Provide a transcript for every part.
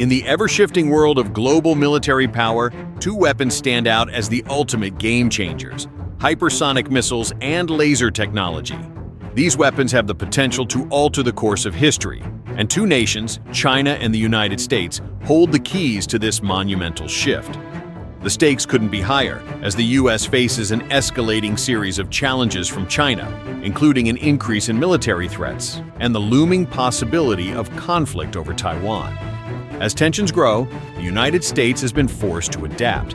In the ever-shifting world of global military power, two weapons stand out as the ultimate game changers: hypersonic missiles and laser technology. These weapons have the potential to alter the course of history, and two nations, China and the United States, hold the keys to this monumental shift. The stakes couldn't be higher, as the U.S. faces an escalating series of challenges from China, including an increase in military threats and the looming possibility of conflict over Taiwan. As tensions grow, the United States has been forced to adapt.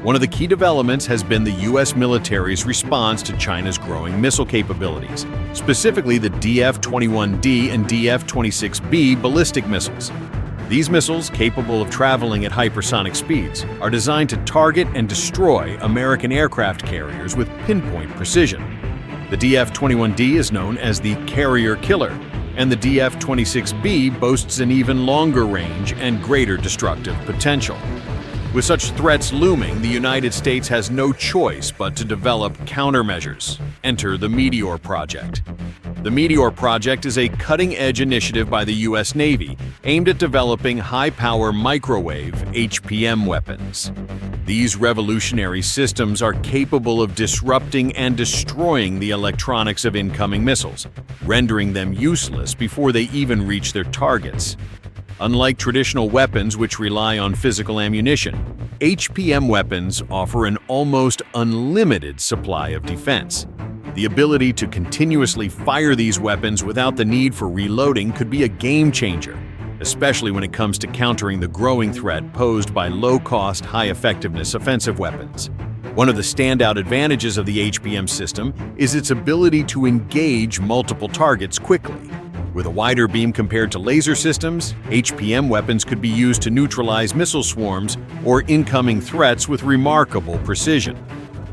One of the key developments has been the U.S. military's response to China's growing missile capabilities, specifically the DF-21D and DF-26B ballistic missiles. These missiles, capable of traveling at hypersonic speeds, are designed to target and destroy American aircraft carriers with pinpoint precision. The DF-21D is known as the Carrier Killer, and the DF-26B boasts an even longer range and greater destructive potential. With such threats looming, the United States has no choice but to develop countermeasures. Enter the Meteor Project. The Meteor Project is a cutting-edge initiative by the U.S. Navy aimed at developing high-power microwave (HPM) weapons. These revolutionary systems are capable of disrupting and destroying the electronics of incoming missiles, rendering them useless before they even reach their targets. Unlike traditional weapons which rely on physical ammunition, HPM weapons offer an almost unlimited supply of defense. The ability to continuously fire these weapons without the need for reloading could be a game-changer, especially when it comes to countering the growing threat posed by low-cost, high-effectiveness offensive weapons. One of the standout advantages of the HPM system is its ability to engage multiple targets quickly. With a wider beam compared to laser systems, HPM weapons could be used to neutralize missile swarms or incoming threats with remarkable precision.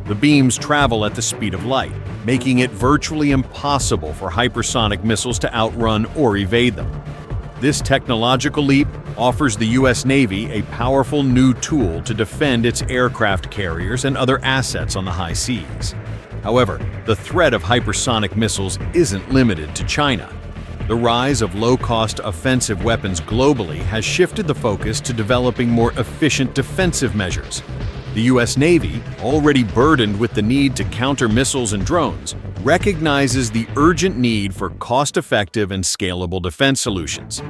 The beams travel at the speed of light, making it virtually impossible for hypersonic missiles to outrun or evade them. This technological leap offers the U.S. Navy a powerful new tool to defend its aircraft carriers and other assets on the high seas. However, the threat of hypersonic missiles isn't limited to China. The rise of low-cost offensive weapons globally has shifted the focus to developing more efficient defensive measures. The U.S. Navy, already burdened with the need to counter missiles and drones, recognizes the urgent need for cost-effective and scalable defense solutions.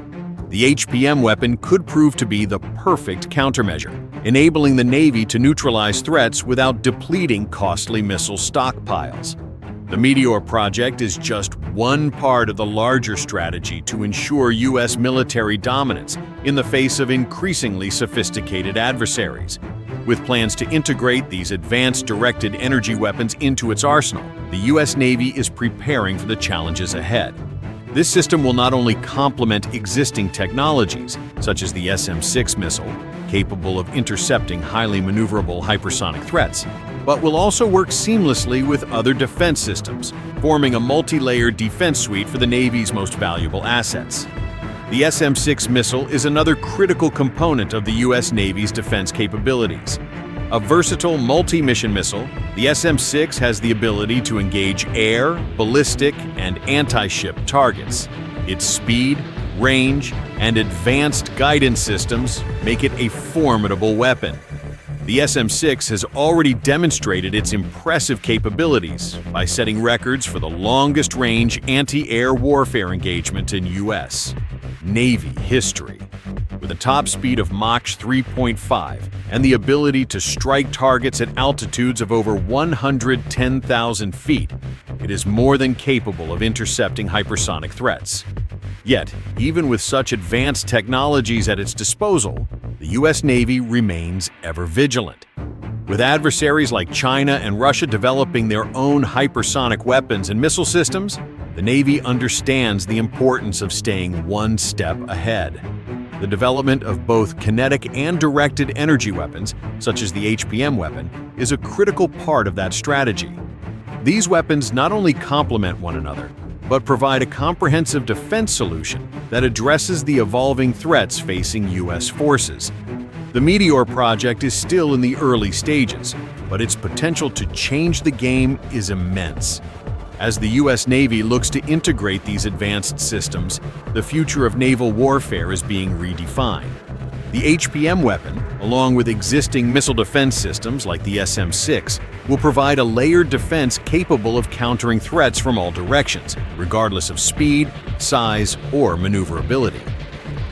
The HPM weapon could prove to be the perfect countermeasure, enabling the Navy to neutralize threats without depleting costly missile stockpiles. The Meteor Project is just one part of the larger strategy to ensure U.S. military dominance in the face of increasingly sophisticated adversaries. With plans to integrate these advanced directed energy weapons into its arsenal, the U.S. Navy is preparing for the challenges ahead. This system will not only complement existing technologies, such as the SM-6 missile, capable of intercepting highly maneuverable hypersonic threats, but will also work seamlessly with other defense systems, forming a multi-layered defense suite for the Navy's most valuable assets. The SM-6 missile is another critical component of the U.S. Navy's defense capabilities. A versatile multi-mission missile, the SM-6 has the ability to engage air, ballistic, and anti-ship targets. Its speed, range, and advanced guidance systems make it a formidable weapon. The SM-6 has already demonstrated its impressive capabilities by setting records for the longest-range anti-air warfare engagement in U.S. Navy history. With a top speed of Mach 3.5 and the ability to strike targets at altitudes of over 110,000 feet, it is more than capable of intercepting hypersonic threats. Yet, even with such advanced technologies at its disposal, the U.S. Navy remains ever vigilant. With adversaries like China and Russia developing their own hypersonic weapons and missile systems, the Navy understands the importance of staying one step ahead. The development of both kinetic and directed energy weapons, such as the HPM weapon, is a critical part of that strategy. These weapons not only complement one another, but provide a comprehensive defense solution that addresses the evolving threats facing U.S. forces. The Meteor Project is still in the early stages, but its potential to change the game is immense. As the U.S. Navy looks to integrate these advanced systems, the future of naval warfare is being redefined. The HPM weapon, along with existing missile defense systems like the SM-6, will provide a layered defense capable of countering threats from all directions, regardless of speed, size, or maneuverability.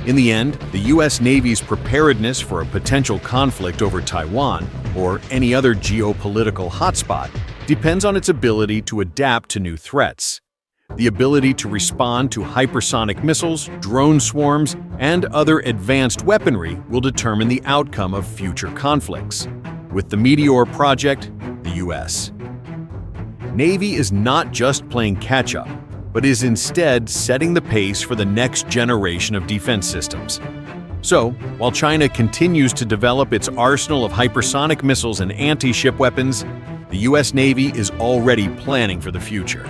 In the end, the U.S. Navy's preparedness for a potential conflict over Taiwan, or any other geopolitical hotspot, depends on its ability to adapt to new threats. The ability to respond to hypersonic missiles, drone swarms, and other advanced weaponry will determine the outcome of future conflicts. With the Meteor project, the U.S. Navy is not just playing catch-up, but is instead setting the pace for the next generation of defense systems. So, while China continues to develop its arsenal of hypersonic missiles and anti-ship weapons, the U.S. Navy is already planning for the future.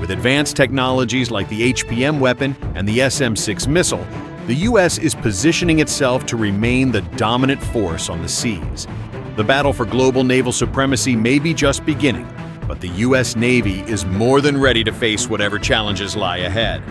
With advanced technologies like the HPM weapon and the SM-6 missile, the U.S. is positioning itself to remain the dominant force on the seas. The battle for global naval supremacy may be just beginning, but the U.S. Navy is more than ready to face whatever challenges lie ahead.